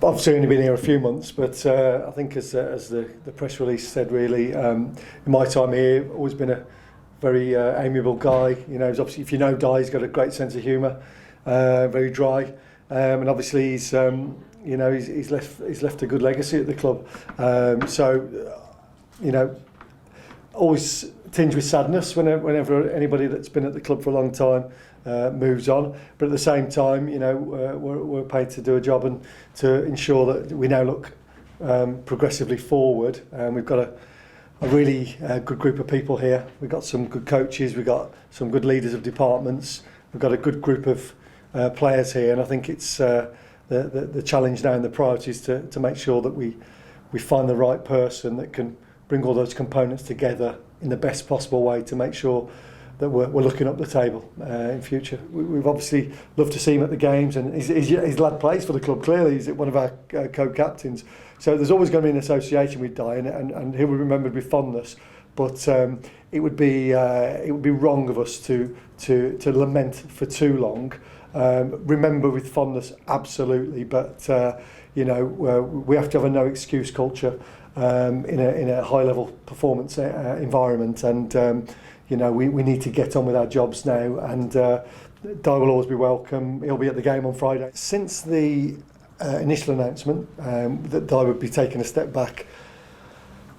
Obviously only been here a few months, but I think as the press release said, really, in my time here, always been a very amiable guy. You know, obviously, if you know Di, he's got a great sense of humour, very dry, and obviously he's left a good legacy at the club. You know, always tinged with sadness whenever anybody that's been at the club for a long time moves on, but at the same time, you know, we're paid to do a job and to ensure that we now look progressively forward. We've got a really good group of people here. We've got some good coaches, we've got some good leaders of departments, we've got a good group of players here, and I think it's the challenge now and the priority is to make sure that we find the right person that can bring all those components together in the best possible way to make sure that we're looking up the table in future. We've obviously loved to see him at the games, and his lad plays for the club. Clearly, he's one of our co-captains. So there's always going to be an association with Di, and he'll be remembered with fondness. But it would be wrong of us to lament for too long. Remember with fondness, absolutely, but you know, we have to have a no excuse culture in a high level performance environment, and you know, we need to get on with our jobs now, and Di will always be welcome. He'll be at the game on Friday. Since the initial announcement that Di would be taking a step back,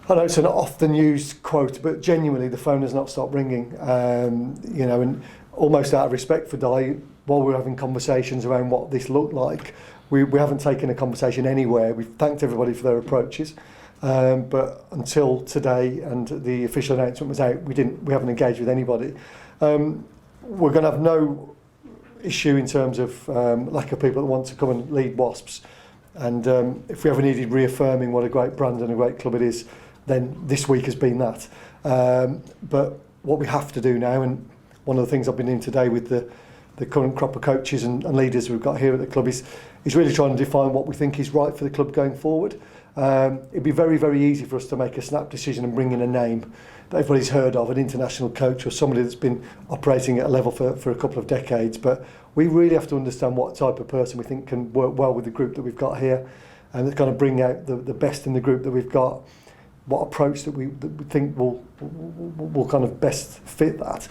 I know it's an often used quote, but genuinely the phone has not stopped ringing. You know, and almost out of respect for Di, while we're having conversations around what this looked like, we haven't taken a conversation anywhere. We've thanked everybody for their approaches. But until today and the official announcement was out, we haven't engaged with anybody. We're going to have no issue in terms of lack of people that want to come and lead Wasps. And if we ever needed reaffirming what a great brand and a great club it is, then this week has been that. But what we have to do now, and one of the things I've been in today with the current crop of coaches and leaders we've got here at the club is really trying to define what we think is right for the club going forward. It'd be very, very easy for us to make a snap decision and bring in a name that everybody's heard of, an international coach or somebody that's been operating at a level for a couple of decades. But we really have to understand what type of person we think can work well with the group that we've got here, and that's going to bring out the best in the group that we've got. What approach that we think will kind of best fit that.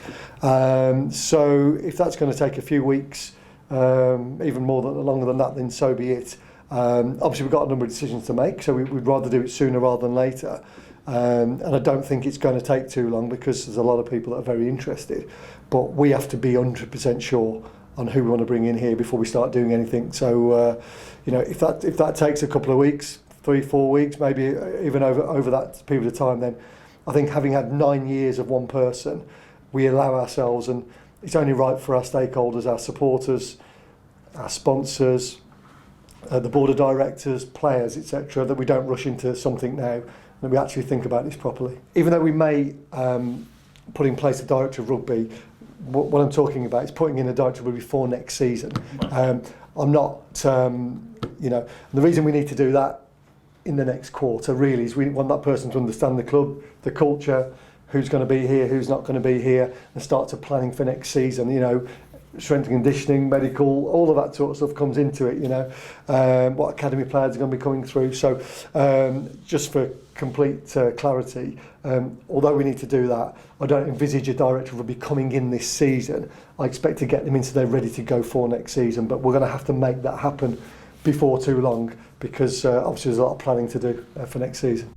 So if that's going to take a few weeks, even longer than that, then so be it. Obviously we've got a number of decisions to make, so we'd rather do it sooner rather than later. And I don't think it's going to take too long because there's a lot of people that are very interested. But we have to be 100% sure on who we want to bring in here before we start doing anything. So you know, if that takes a couple of weeks, 3-4 weeks, maybe even over that period of time, then I think having had 9 years of one person, we allow ourselves, and it's only right for our stakeholders, our supporters, our sponsors, the board of directors, players, etc., that we don't rush into something now, that we actually think about this properly. Even though we may put in place a director of rugby, what I'm talking about is putting in a director of rugby for next season. I'm not, you know, the reason we need to do that in the next quarter really is we want that person to understand the club, the culture, who's going to be here, who's not going to be here, and start to planning for next season. You know, strength and conditioning, medical, all of that sort of stuff comes into it, you know. What academy players are going to be coming through. So just for complete clarity, although we need to do that, I don't envisage a director will be coming in this season. I expect to get them in so they're ready to go for next season, but we're going to have to make that happen before too long, because obviously there's a lot of planning to do for next season.